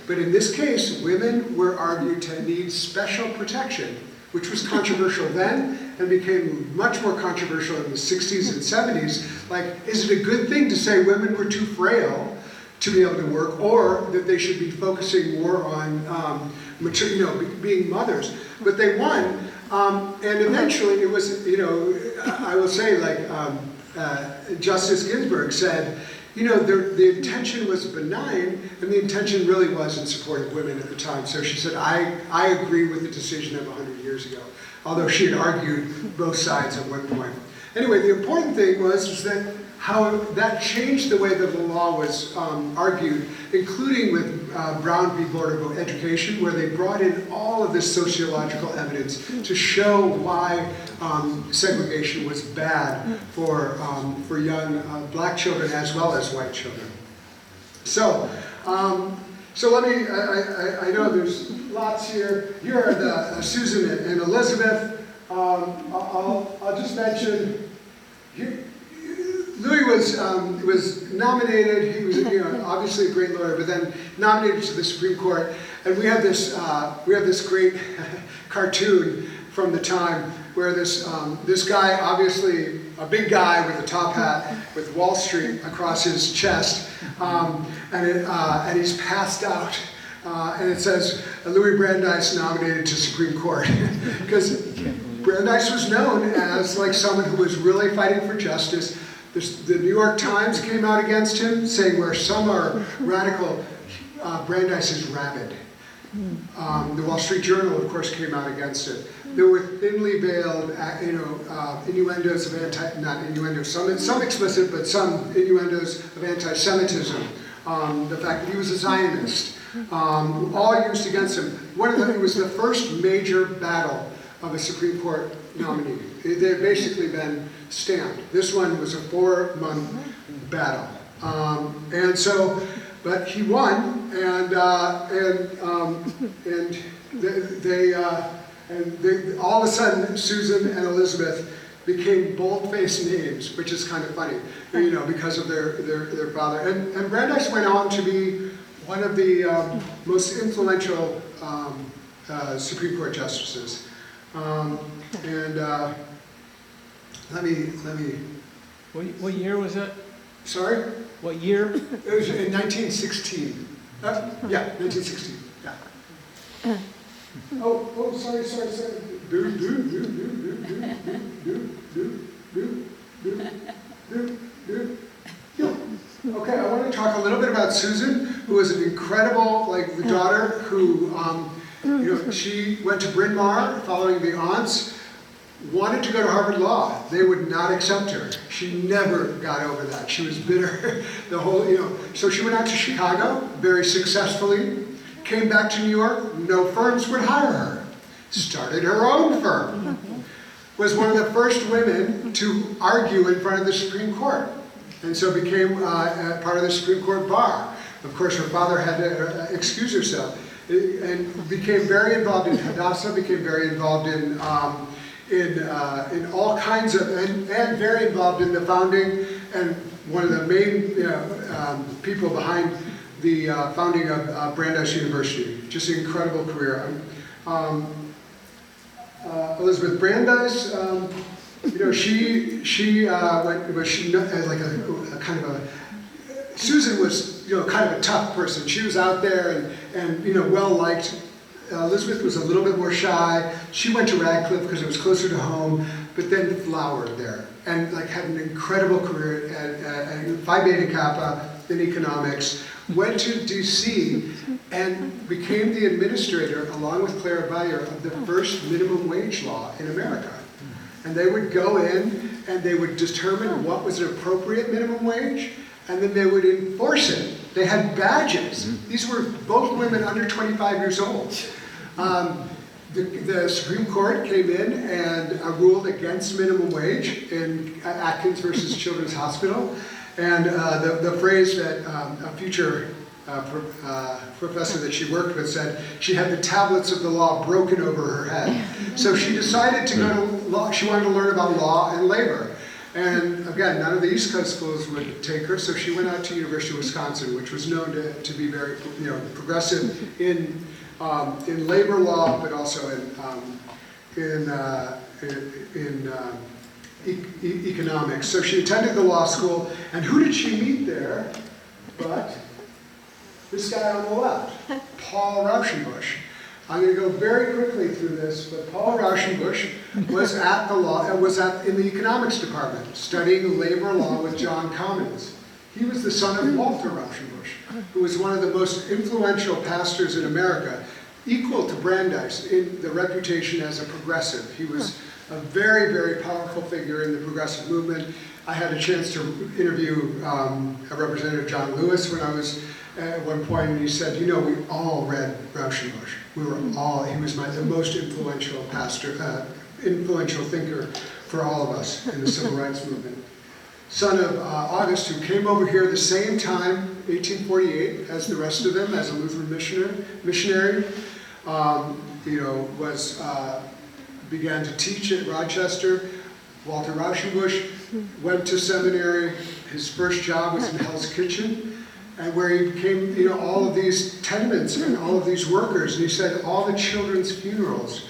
But in this case, women were argued to need special protection, which was controversial then and became much more controversial in the 60s and 70s. Like, is it a good thing to say women were too frail to be able to work, or that they should be focusing more on being mothers? But they won, and eventually it was, I will say, like Justice Ginsburg said, you know, the intention was benign, and the intention really was in support of women at the time. So she said, I agree with the decision of 100 years ago, although she had argued both sides at one point. Anyway, the important thing was that how that changed the way that the law was argued, including with Brown v. Board of Education, where they brought in all of this sociological evidence to show why segregation was bad for young black children as well as white children. So, let me, I know there's lots here. Here are the Susan and Elizabeth. I'll just mention, Louis was nominated. He was, you know, obviously a great lawyer, but then nominated to the Supreme Court. And we have this great cartoon from the time where this guy, obviously a big guy with a top hat with Wall Street across his chest, and he's passed out. And it says, Louis Brandeis nominated to Supreme Court. Because Brandeis was known as like someone who was really fighting for justice. The New York Times came out against him, saying where some are radical, Brandeis is rabid. The Wall Street Journal, of course, came out against it. There were thinly veiled, innuendos of not innuendos, some explicit, but some innuendos of anti-Semitism. The fact that he was a Zionist, all used against him. It was the first major battle of a Supreme Court nominee. They've basically been stamped. This one was a 4-month battle, but he won, and all of a sudden, Susan and Elizabeth became bold-faced names, which is kind of funny, you know, because of their father. And Brandeis went on to be one of the most influential Supreme Court justices. Let me. What year was that? Sorry? What year? It was in 1916. Yeah, 1916. Yeah. Oh, sorry. Okay, I want to talk a little bit about Susan, who was an incredible, like, the daughter who, she went to Bryn Mawr following the aunts, wanted to go to Harvard Law. They would not accept her. She never got over that. She was bitter. So she went out to Chicago very successfully, came back to New York, no firms would hire her. Started her own firm. Was one of the first women to argue in front of the Supreme Court. And so became part of the Supreme Court bar. Of course, her father had to excuse herself. And became very involved in Hadassah, became very involved in all kinds of, and very involved in the founding, and one of the main people behind the founding of Brandeis University. Just an incredible career. Elizabeth Brandeis, Susan was, kind of a tough person. She was out there and well liked. Elizabeth was a little bit more shy. She went to Radcliffe because it was closer to home, but then flowered there and had an incredible career at Phi Beta Kappa in economics. Went to DC and became the administrator, along with Clara Bayer, of the first minimum wage law in America. And they would go in and they would determine what was an appropriate minimum wage, and then they would enforce it. They had badges. These were both women under 25 years old. The Supreme Court came in and ruled against minimum wage in Atkins versus Children's Hospital. And the phrase that a future professor that she worked with said, she had the tablets of the law broken over her head. So she decided to go to law. She wanted to learn about law and labor. And again, none of the East Coast schools would take her, so she went out to University of Wisconsin, which was known to be very, progressive in labor law, but also in economics. So she attended the law school, and who did she meet there but this guy on the left, Paul Raushenbush. I'm going to go very quickly through this, but Paul Raushenbush was in the economics department, studying labor law with John Commons. He was the son of Walter Raushenbush, who was one of the most influential pastors in America, equal to Brandeis in the reputation as a progressive. He was a very, very powerful figure in the progressive movement. I had a chance to interview Representative John Lewis when I was at one point, and he said, you know, we all read Raushenbush. We were all, he was the most influential pastor, influential thinker for all of us in the civil rights movement. Son of August, who came over here the same time, 1848, as the rest of them, as a Lutheran missionary, you know, began to teach at Rochester. Walter Raushenbush went to seminary. His first job was in Hell's Kitchen, and where he became, you know, all of these tenements and all of these workers. And he said, all the children's funerals,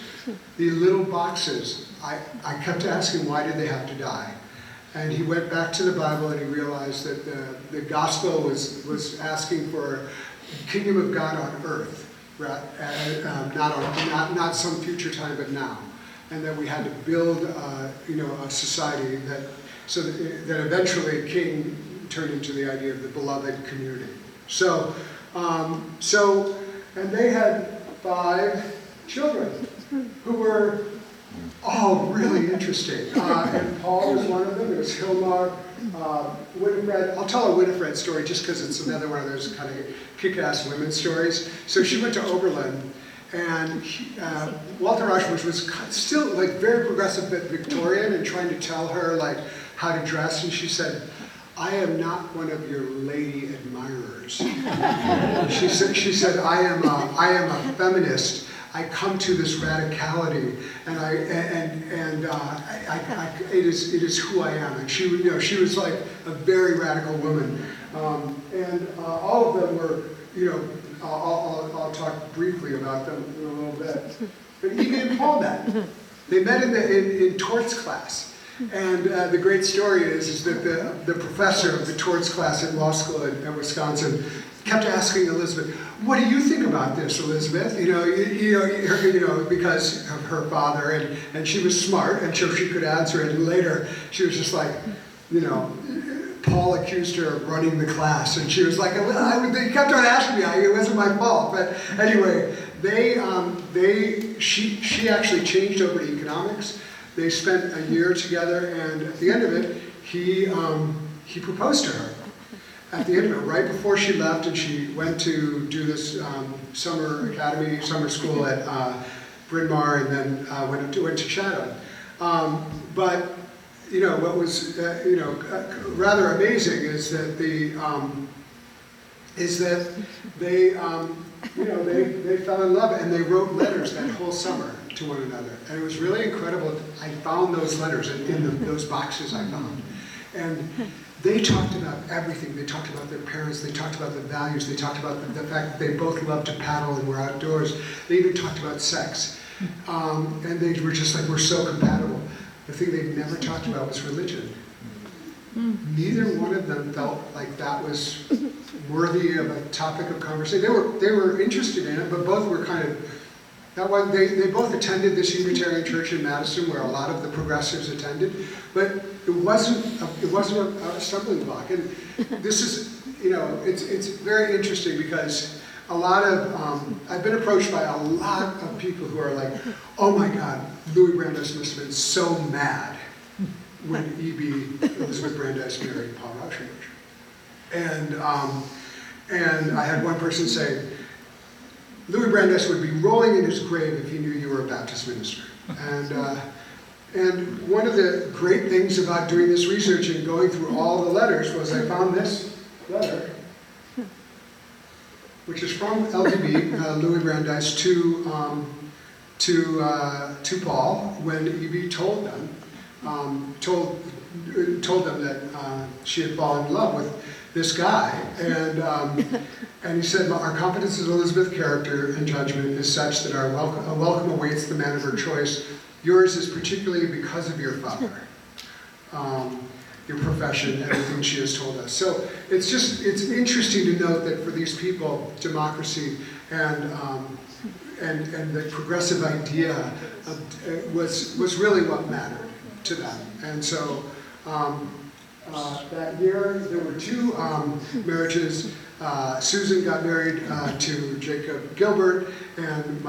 the little boxes, I kept asking, why did they have to die? And he went back to the Bible and he realized that the gospel was asking for the kingdom of God on earth, right? Not some future time, but now. And that we had to build, you know, a society that eventually a king turned into the idea of the beloved community. So, and they had 5 children who were all really interesting. And Paul was one of them. There was Hilmar, Winifred. I'll tell a Winifred story just because it's another one of those kind of kick-ass women's stories. So she went to Oberlin, and Walter Raushenbush was still like very progressive but Victorian and trying to tell her like how to dress, and she said, I am not one of your lady admirers. she said, I am a feminist. I come to this radicality, and it is who I am. And she, you know, she was like a very radical woman, and all of them were, you know, I'll talk briefly about them in a little bit. But Evie and Paul met. They met in torts class. And the great story is that the professor of the torts class at law school at Wisconsin kept asking Elizabeth, what do you think about this, Elizabeth? You know, because of her father, and she was smart, and so she could answer it. And later, she was just like, you know, Paul accused her of running the class, and she was like, they kept on asking me, it wasn't my fault. But anyway, she actually changed over to economics. They spent a year together, and at the end of it, he proposed to her. At the end of it, right before she left, and she went to do this summer school at Bryn Mawr, and then went to Chatham. But you know what was rather amazing is that they fell in love, and they wrote letters that whole summer to one another, and it was really incredible. I found those letters in those boxes I found, and they talked about everything. They talked about their parents, they talked about the values, they talked about the fact that they both loved to paddle and were outdoors. They even talked about sex, and they were just like, we're so compatible. The thing they never talked about was religion. Neither one of them felt like that was worthy of a topic of conversation. They were interested in it, but both were kind of, they both attended this Unitarian church in Madison, where a lot of the progressives attended, but it wasn't a stumbling block. And this is, you know, it's very interesting because a lot of, I've been approached by a lot of people who are like, oh my God, Louis Brandeis must have been so mad when Elizabeth Brandeis married Paul Raushenbush. And I had one person say, Louis Brandeis would be rolling in his grave if he knew you were a Baptist minister. And one of the great things about doing this research and going through all the letters was I found this letter, which is from LDB, Louis Brandeis, to Paul when Evie told them that she had fallen in love with this guy, and he said, our confidence in Elizabeth's character and judgment is such that a welcome awaits the man of her choice. Yours is particularly because of your father, your profession, everything she has told us. So it's interesting to note that for these people, democracy and the progressive idea was really what mattered to them. And so that year. There were two marriages. Susan got married to Jacob Gilbert, and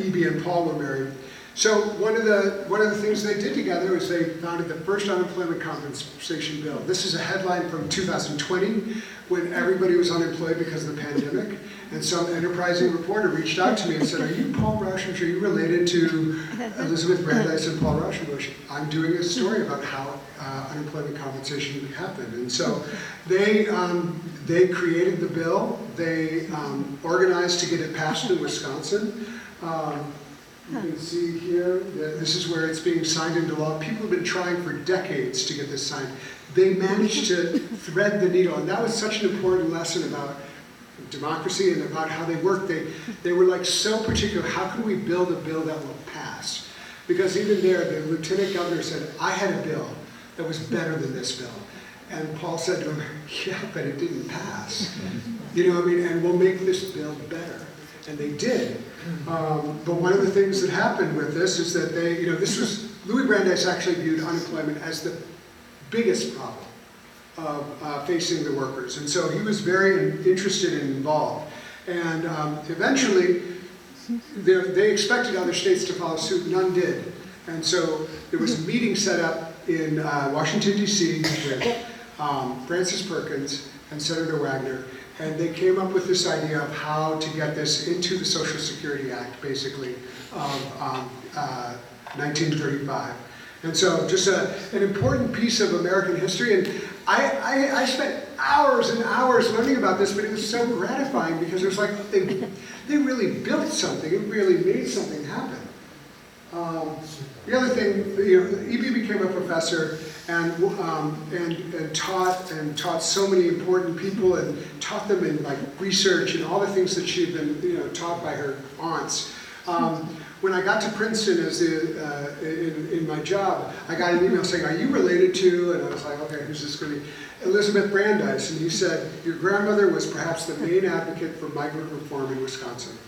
E.B. and Paul were married. So one of the things they did together was they founded the first unemployment compensation bill. This is a headline from 2020, when everybody was unemployed because of the pandemic. And some enterprising reporter reached out to me and said, "Are you Paul Raushenbush? Are you related to Elizabeth Brandeis and Paul Raushenbush? I'm doing a story about how unemployment compensation happened." And so they created the bill. They organized to get it passed in Wisconsin. You can see here that this is where it's being signed into law. People have been trying for decades to get this signed. They managed to thread the needle, and that was such an important lesson about democracy and about how they work. They were like so particular. How can we build a bill that will pass? Because even there, the lieutenant governor said, "I had a bill that was better than this bill." And Paul said to him, "Yeah, but it didn't pass." You know what I mean? And we'll make this bill better. And they did. But one of the things that happened with this is that Louis Brandeis actually viewed unemployment as the biggest problem of facing the workers. And so he was very interested and involved. And eventually, they expected other states to follow suit. None did. And so there was a meeting set up in Washington, D.C. with Francis Perkins and Senator Wagner. And they came up with this idea of how to get this into the Social Security Act, basically, of 1935. And so just an important piece of American history. And I spent hours and hours learning about this, but it was so gratifying because it was like they really built something. It really made something happen. The other thing, E.B. became a professor and taught so many important people and taught them in like research and all the things that she had been taught by her aunts. When I got to Princeton in my job, I got an email saying, "Are you related to?" And I was like, "Okay, who's this going to be?" Elizabeth Brandeis. And he said, "Your grandmother was perhaps the main advocate for migrant reform in Wisconsin."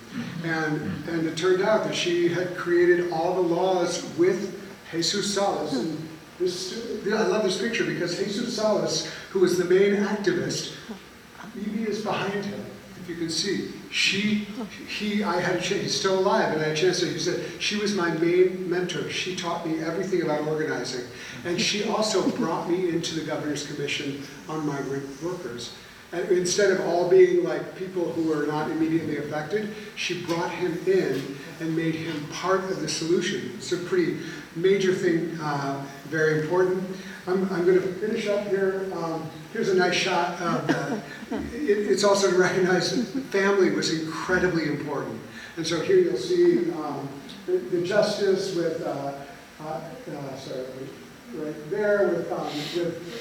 And it turned out that she had created all the laws with Jesus Salas. And I love this picture because Jesus Salas, who was the main activist, E.B. is behind him, if you can see. He's still alive, and I had a chance to, he said, "She was my main mentor. She taught me everything about organizing. And she also brought me into the Governor's Commission on Migrant Workers. And instead of all being like people who were not immediately affected, she brought him in and made him part of the solution." It's a pretty major thing, very important. I'm going to finish up here. Here's a nice shot of it's also to recognize that family was incredibly important. And so here you'll see the justice with, right there with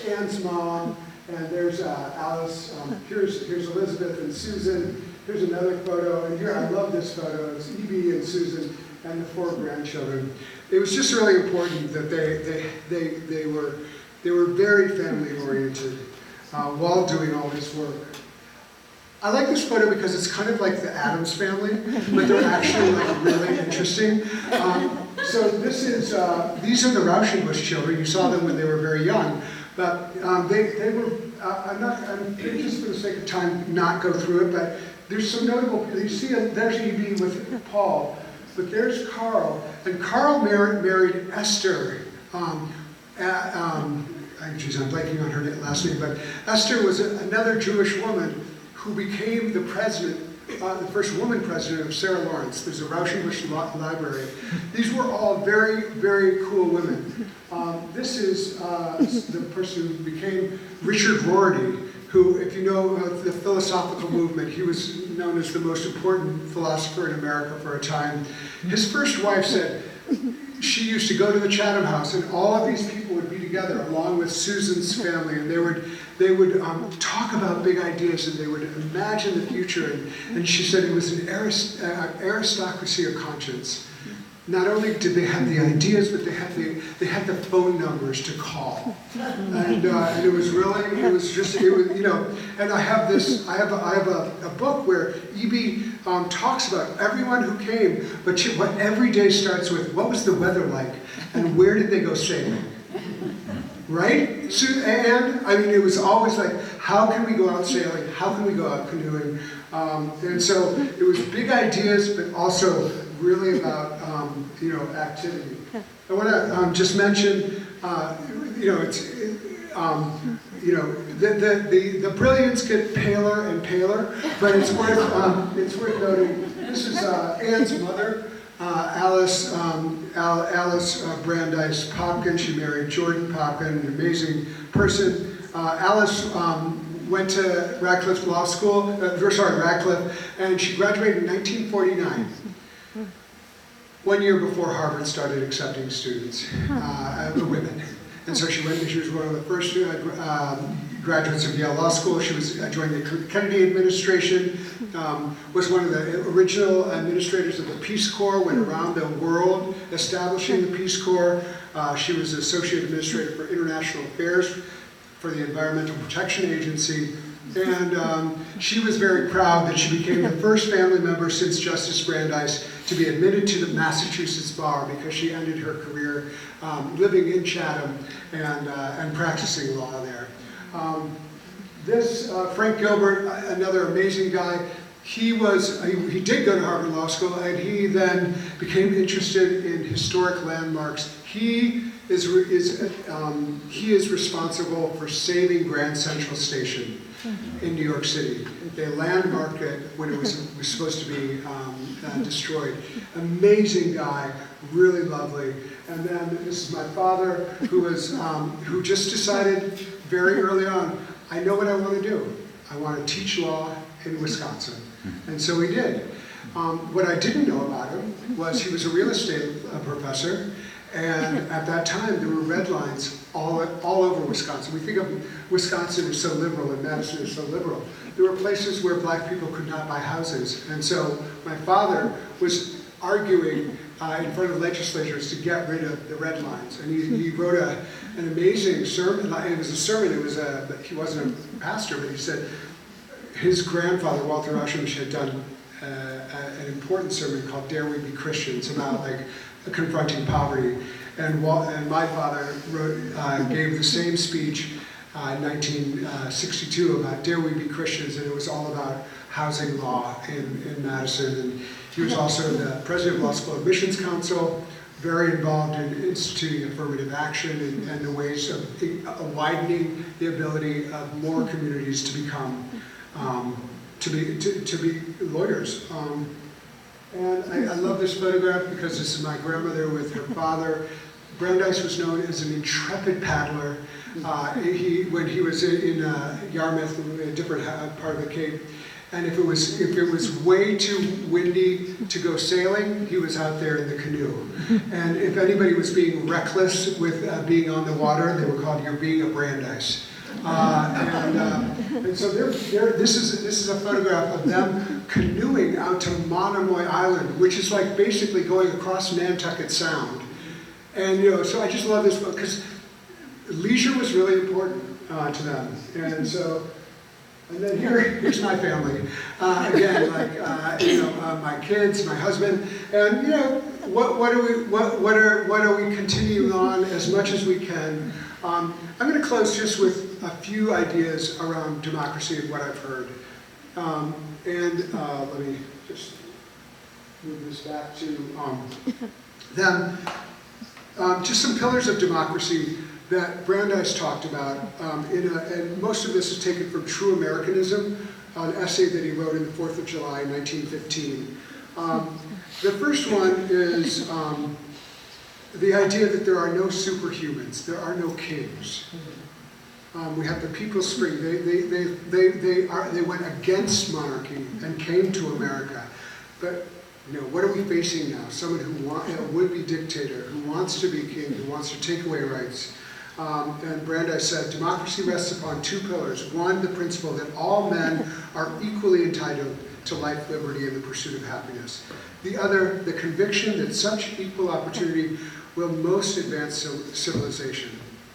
Anne's mom, and there's Alice. Here's Elizabeth and Susan. Here's another photo, and here I love this photo. It's E.B. and Susan and the 4 grandchildren. It was just really important that they were very family oriented while doing all this work. I like this photo because it's kind of like the Addams Family, but they're actually like really interesting. So these are the Raushenbush children. You saw them when they were very young, but they were. I'm just for the sake of time not go through it, but there's some notable. You see, there's E.B. with Paul, but there's Carl, and Carl married Esther. Geez, I'm blanking on her last name, but Esther was another Jewish woman who became the president, the first woman president of Sarah Lawrence. There's a Raushenbush library. These were all very, very cool women. This is the person who became Richard Rorty, who, if you know the philosophical movement, he was known as the most important philosopher in America for a time. His first wife said, she used to go to the Chatham House, and all of these people would be together, along with Susan's family, and they would talk about big ideas, and they would imagine the future. And she said it was an aristocracy of conscience. not only did they have the ideas, but they had the phone numbers to call, and it was really, and I have a book where E.B. Talks about everyone who came, but what every day starts with, what was the weather like, and where did they go sailing? Right? So, and I mean, it was always like, how can we go out sailing? How can we go out canoeing? And so it was big ideas, but also really about activity. I want to just mention, the brilliance get paler and paler, but it's worth noting. This is Anne's mother. Alice Brandeis Popkin. She married Jordan Popkin, an amazing person. Alice went to Radcliffe Law School, Radcliffe, and she graduated in 1949, 1 year before Harvard started accepting students, women. And so she was one of the first graduates of Yale Law School. She joined the Kennedy administration, was one of the original administrators of the Peace Corps, went around the world establishing the Peace Corps. She was Associate Administrator for International Affairs for the Environmental Protection Agency. And she was very proud that she became the first family member since Justice Brandeis to be admitted to the Massachusetts bar, because she ended her career living in Chatham and practicing law there. Frank Gilbert, another amazing guy, he did go to Harvard Law School, and he then became interested in historic landmarks. He is responsible for saving Grand Central Station in New York City. They landmarked it when it was supposed to be destroyed. Amazing guy, really lovely. And then this is my father, who just decided very early on, I know what I want to do. I want to teach law in Wisconsin. And so he did. What I didn't know about him was he was a real estate professor. And at that time, there were red lines all over Wisconsin. We think of Wisconsin as so liberal, and Madison is so liberal. There were places where black people could not buy houses. And so my father was arguing in front of legislators to get rid of the red lines. And he wrote an amazing sermon. It was a sermon. He wasn't a pastor, but he said his grandfather, Walter Raushenbush, had done an important sermon called "Dare We Be Christians," about confronting poverty, and my father gave the same speech in 1962 about "Dare We Be Christians," and it was all about housing law in Madison. And he was also the president of Law School Admissions Council, very involved in instituting affirmative action and the ways of widening the ability of more communities to become to be lawyers. And I love this photograph because this is my grandmother with her father. Brandeis was known as an intrepid paddler. When he was in Yarmouth, a different part of the Cape, and if it was way too windy to go sailing, he was out there in the canoe. And if anybody was being reckless with being on the water, they were called, "You're being a Brandeis." And so this is a photograph of them canoeing out to Monomoy Island, which is like basically going across Nantucket Sound. And so I just love this book because leisure was really important to them. And so, and then here's my family again, my kids, my husband, and what are we continuing on as much as we can. I'm going to close just with a few ideas around democracy and what I've heard. Let me just move this back to them. Just some pillars of democracy that Brandeis talked about, and most of this is taken from True Americanism, an essay that he wrote in the 4th of July, 1915. The first one is the idea that there are no superhumans, there are no kings. We have the People's Spring. They went against monarchy and came to America. But what are we facing now? Someone who a would-be dictator, who wants to be king, who wants to take away rights. And Brandeis said, democracy rests upon two pillars. One, the principle that all men are equally entitled to life, liberty, and the pursuit of happiness. The other, the conviction that such equal opportunity will most advance civilization.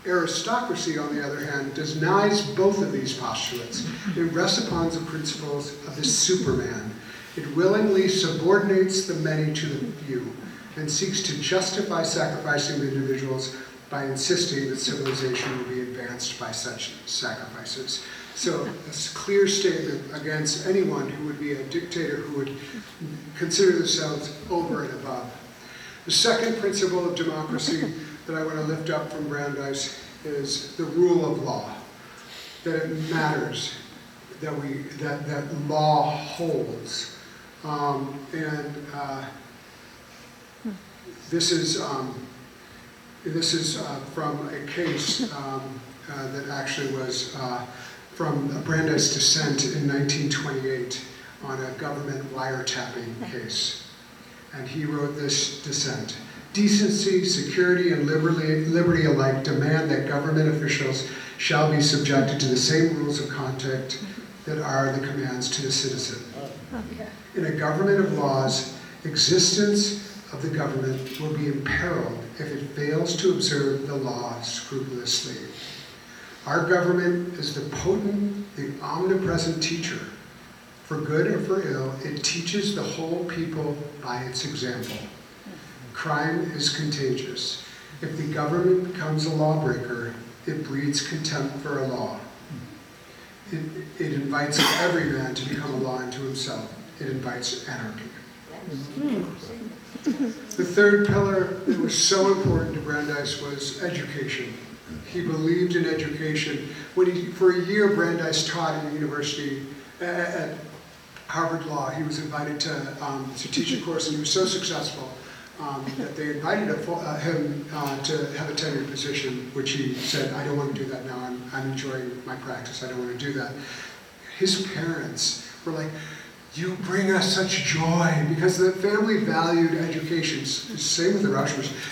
Aristocracy, on the other hand, denies both of these postulates. It rests upon the principles of the Superman. It willingly subordinates the many to the few and seeks to justify sacrificing individuals by insisting that civilization will be advanced by such sacrifices. So a clear statement against anyone who would be a dictator who would consider themselves over and above. The second principle of democracy that I want to lift up from Brandeis is the rule of law. That it matters that law holds. This is from a case that actually was from a Brandeis dissent in 1928 on a government wiretapping case. And he wrote this dissent. Decency, security, and liberty alike demand that government officials shall be subjected to the same rules of conduct that are the commands to the citizen. In a government of laws, existence of the government will be imperiled if it fails to observe the law scrupulously. Our government is the potent, the omnipresent teacher. For good or for ill, it teaches the whole people by its example. Crime is contagious. If the government becomes a lawbreaker, it breeds contempt for a law. It invites every man to become a law unto himself. It invites anarchy. The third pillar that was so important to Brandeis was education. He believed in education. For a year, Brandeis taught at the university at Harvard Law. He was invited to teach a course, and he was so successful that they invited him to have a tenured position, which he said, I don't want to do that now. I'm enjoying my practice. I don't want to do that. His parents were like, you bring us such joy, because the family valued education. Same with the Raushenbush.